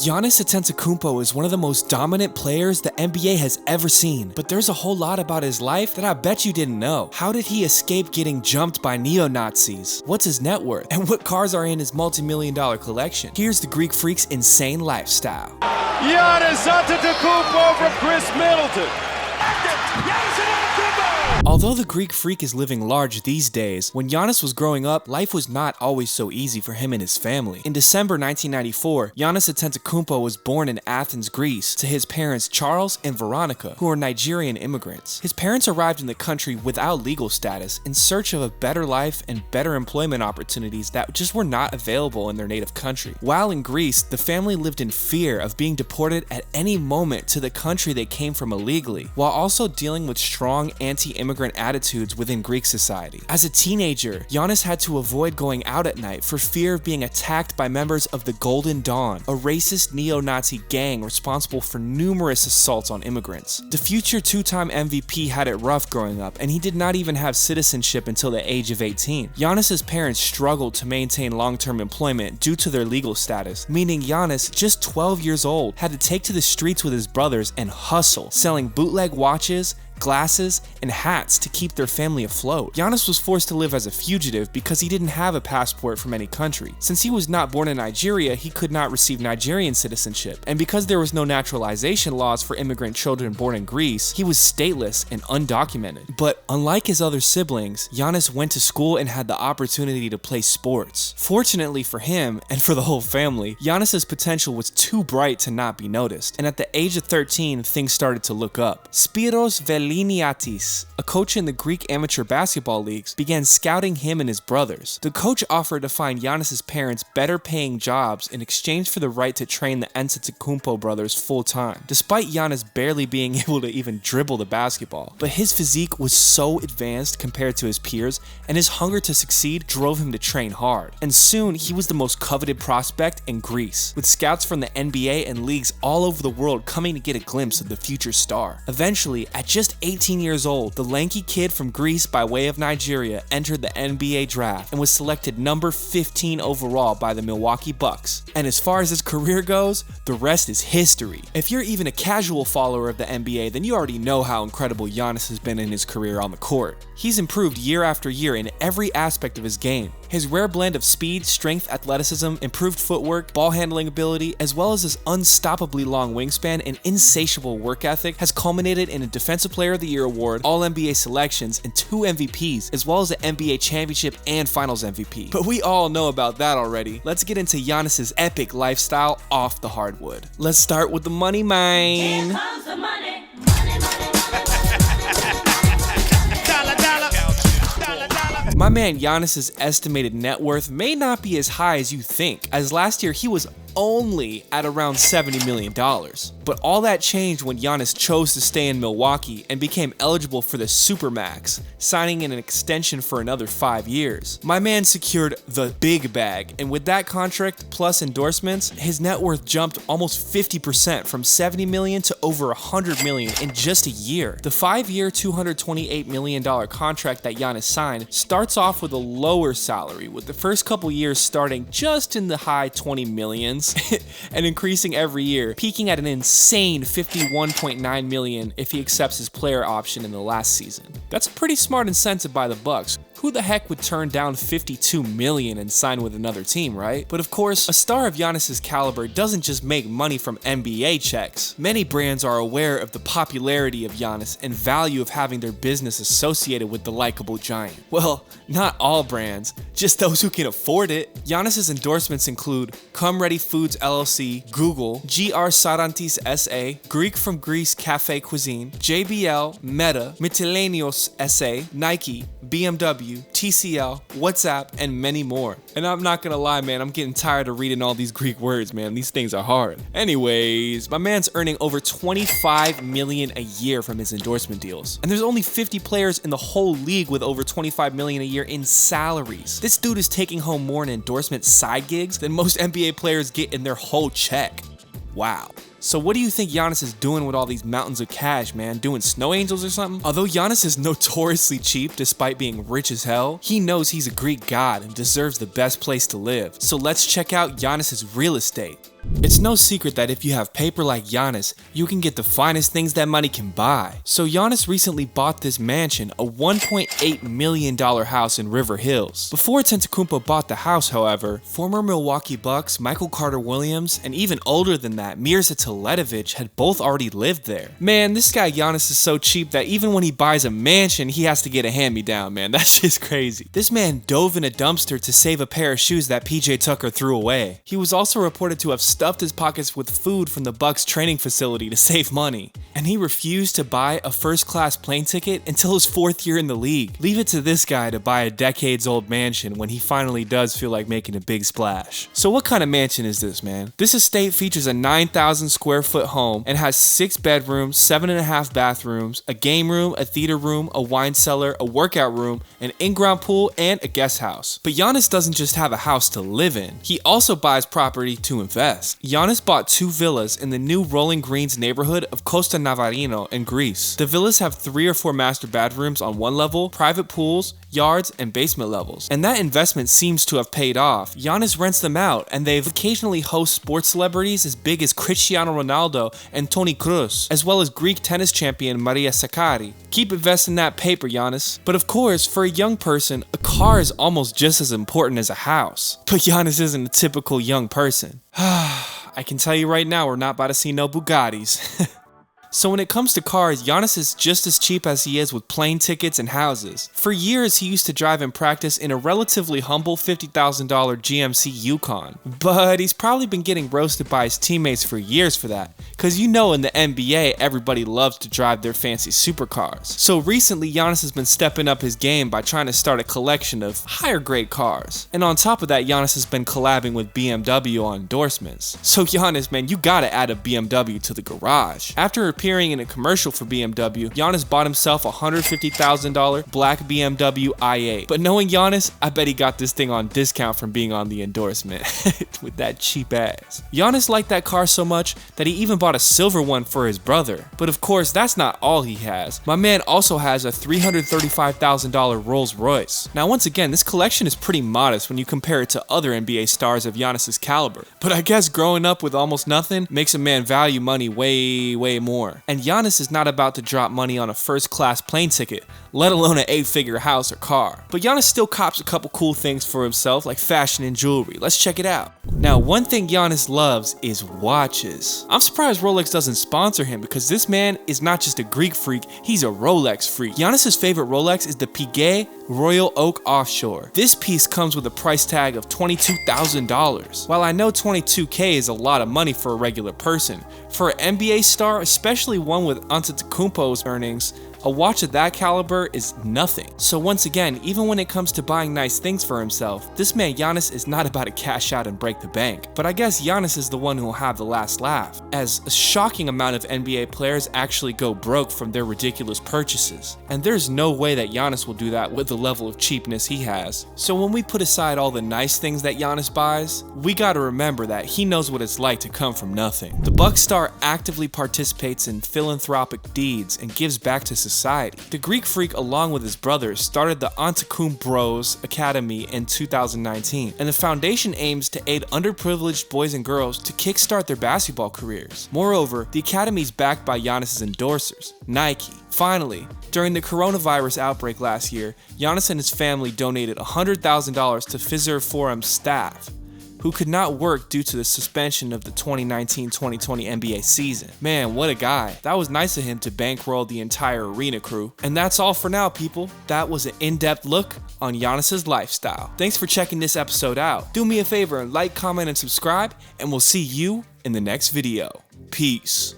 Giannis Antetokounmpo is one of the most dominant players the NBA has ever seen, but there's a whole lot about his life that I bet you didn't know. How did he escape getting jumped by neo-Nazis? What's his net worth? And what cars are in his multi-million-dollar collection? Here's the Greek Freak's insane lifestyle. Giannis Antetokounmpo from Chris Middleton. Although the Greek Freak is living large these days, when Giannis was growing up, life was not always so easy for him and his family. In December 1994, Giannis Antetokounmpo was born in Athens, Greece, to his parents Charles and Veronica, who are Nigerian immigrants. His parents arrived in the country without legal status, in search of a better life and better employment opportunities that just were not available in their native country. While in Greece, the family lived in fear of being deported at any moment to the country they came from illegally, while also dealing with strong anti-immigrant attitudes within Greek society. As a teenager, Giannis had to avoid going out at night for fear of being attacked by members of the Golden Dawn, a racist neo-Nazi gang responsible for numerous assaults on immigrants. The future two-time MVP had it rough growing up, and he did not even have citizenship until the age of 18. Giannis's parents struggled to maintain long-term employment due to their legal status, meaning Giannis, just 12 years old, had to take to the streets with his brothers and hustle, selling bootleg watches, glasses, and hats to keep their family afloat. Giannis was forced to live as a fugitive because he didn't have a passport from any country. Since he was not born in Nigeria, he could not receive Nigerian citizenship, and because there was no naturalization laws for immigrant children born in Greece, he was stateless and undocumented. But unlike his other siblings, Giannis went to school and had the opportunity to play sports. Fortunately for him, and for the whole family, Giannis's potential was too bright to not be noticed, and at the age of 13, things started to look up. Spiros Veliniatis, a coach in the Greek amateur basketball leagues, began scouting him and his brothers. The coach offered to find Giannis's parents better paying jobs in exchange for the right to train the Antetokounmpo brothers full-time, despite Giannis barely being able to even dribble the basketball. But his physique was so advanced compared to his peers, and his hunger to succeed drove him to train hard. And soon, he was the most coveted prospect in Greece, with scouts from the NBA and leagues all over the world coming to get a glimpse of the future star. Eventually, at just 18 years old, the lanky kid from Greece by way of Nigeria entered the NBA draft and was selected number 15 overall by the Milwaukee Bucks. And as far as his career goes, the rest is history. If you're even a casual follower of the NBA, then you already know how incredible Giannis has been in his career on the court. He's improved year after year in every aspect of his game. His rare blend of speed, strength, athleticism, improved footwork, ball handling ability, as well as his unstoppably long wingspan and insatiable work ethic has culminated in a Defensive Player of the Year award, All-NBA selections, and 2 MVPs, as well as an NBA championship and Finals MVP. But we all know about that already. Let's get into Giannis's epic lifestyle off the hardwood. Let's start with the money mine. Here comes the money. My man Giannis's estimated net worth may not be as high as you think, as last year he was only at around $70 million. But all that changed when Giannis chose to stay in Milwaukee and became eligible for the Supermax, signing in an extension for another 5 years. My man secured the big bag, and with that contract plus endorsements, his net worth jumped almost 50% from $70 million to over $100 million in just a year. The 5-year, $228 million contract that Giannis signed starts off with a lower salary, with the first couple years starting just in the high 20 millions and increasing every year, peaking at an insane $51.9 million if he accepts his player option in the last season. That's a pretty smart incentive by the Bucks. Who the heck would turn down $52 million and sign with another team, right? But of course, a star of Giannis's caliber doesn't just make money from NBA checks. Many brands are aware of the popularity of Giannis and value of having their business associated with the likable giant. Well, not all brands, just those who can afford it. Giannis's endorsements include Come Ready Foods LLC, Google, GR Sarantis SA, Greek from Greece Cafe Cuisine, JBL, Meta, Mytilenios SA, Nike, BMW, TCL, WhatsApp, and many more. And I'm not gonna lie, man, I'm getting tired of reading all these Greek words, man. These things are hard. Anyways, my man's earning over $25 million a year from his endorsement deals. And there's only 50 players in the whole league with over $25 million a year in salaries. This dude is taking home more in endorsement side gigs than most NBA players get in their whole check. Wow. So what do you think Giannis is doing with all these mountains of cash, man? Doing snow angels or something? Although Giannis is notoriously cheap despite being rich as hell, he knows he's a Greek god and deserves the best place to live. So let's check out Giannis's real estate. It's no secret that if you have paper like Giannis, you can get the finest things that money can buy. So Giannis recently bought this mansion, a $1.8 million house in River Hills. Before Antetokounmpo bought the house, however, former Milwaukee Bucks Michael Carter-Williams and even older than that Mirza Teletovic had both already lived there. Man, this guy Giannis is so cheap that even when he buys a mansion, he has to get a hand-me-down, man. That's just crazy. This man dove in a dumpster to save a pair of shoes that PJ Tucker threw away. He was also reported to have stuffed his pockets with food from the Bucks training facility to save money. And he refused to buy a first-class plane ticket until his 4th year in the league. Leave it to this guy to buy a decades-old mansion when he finally does feel like making a big splash. So what kind of mansion is this, man? This estate features a 9,000 square foot home and has 6 bedrooms, 7.5 bathrooms, a game room, a theater room, a wine cellar, a workout room, an in-ground pool, and a guest house. But Giannis doesn't just have a house to live in. He also buys property to invest. Giannis bought 2 villas in the new Rolling Greens neighborhood of Costa Navarino in Greece. The villas have 3 or 4 master bedrooms on one level, private pools, yards, and basement levels. And that investment seems to have paid off. Giannis rents them out, and they've occasionally host sports celebrities as big as Cristiano Ronaldo and Toni Kroos, as well as Greek tennis champion Maria Sakkari. Keep investing that paper, Giannis. But of course, for a young person, a car is almost just as important as a house. But Giannis isn't a typical young person. I can tell you right now, we're not about to see no Bugattis. So when it comes to cars, Giannis is just as cheap as he is with plane tickets and houses. For years, he used to drive and practice in a relatively humble $50,000 GMC Yukon. But he's probably been getting roasted by his teammates for years for that. Cause you know in the NBA, everybody loves to drive their fancy supercars. So recently, Giannis has been stepping up his game by trying to start a collection of higher grade cars. And on top of that, Giannis has been collabing with BMW on endorsements. So Giannis, man, you gotta add a BMW to the garage. After appearing in a commercial for BMW, Giannis bought himself a $150,000 black BMW i8. But knowing Giannis, I bet he got this thing on discount from being on the endorsement with that cheap ass. Giannis liked that car so much that he even bought a silver one for his brother. But of course, that's not all he has. My man also has a $335,000 Rolls Royce. Now once again, this collection is pretty modest when you compare it to other NBA stars of Giannis's caliber. But I guess growing up with almost nothing makes a man value money way more. And Giannis is not about to drop money on a first-class plane ticket, let alone an 8-figure house or car. But Giannis still cops a couple cool things for himself, like fashion and jewelry. Let's check it out. Now, one thing Giannis loves is watches. I'm surprised Rolex doesn't sponsor him because this man is not just a Greek freak, he's a Rolex freak. Giannis's favorite Rolex is the Piguet Royal Oak Offshore. This piece comes with a price tag of $22,000. While I know $22K is a lot of money for a regular person, for an NBA star, especially one with Antetokounmpo's earnings, a watch of that caliber is nothing. So once again, even when it comes to buying nice things for himself, this man Giannis is not about to cash out and break the bank. But I guess Giannis is the one who will have the last laugh, as a shocking amount of NBA players actually go broke from their ridiculous purchases. And there's no way that Giannis will do that with the level of cheapness he has. So when we put aside all the nice things that Giannis buys, we gotta remember that he knows what it's like to come from nothing. The Bucks star actively participates in philanthropic deeds and gives back to society. The Greek freak, along with his brothers, started the Antetokounmpo Academy in 2019, and the foundation aims to aid underprivileged boys and girls to kickstart their basketball careers. Moreover, the academy is backed by Giannis's endorsers, Nike. Finally, during the coronavirus outbreak last year, Giannis and his family donated $100,000 to Fizzer Forum's staff, who could not work due to the suspension of the 2019-2020 NBA season. Man, what a guy. That was nice of him to bankroll the entire arena crew. And that's all for now, people. That was an in-depth look on Giannis's lifestyle. Thanks for checking this episode out. Do me a favor and like, comment, and subscribe, and we'll see you in the next video. Peace.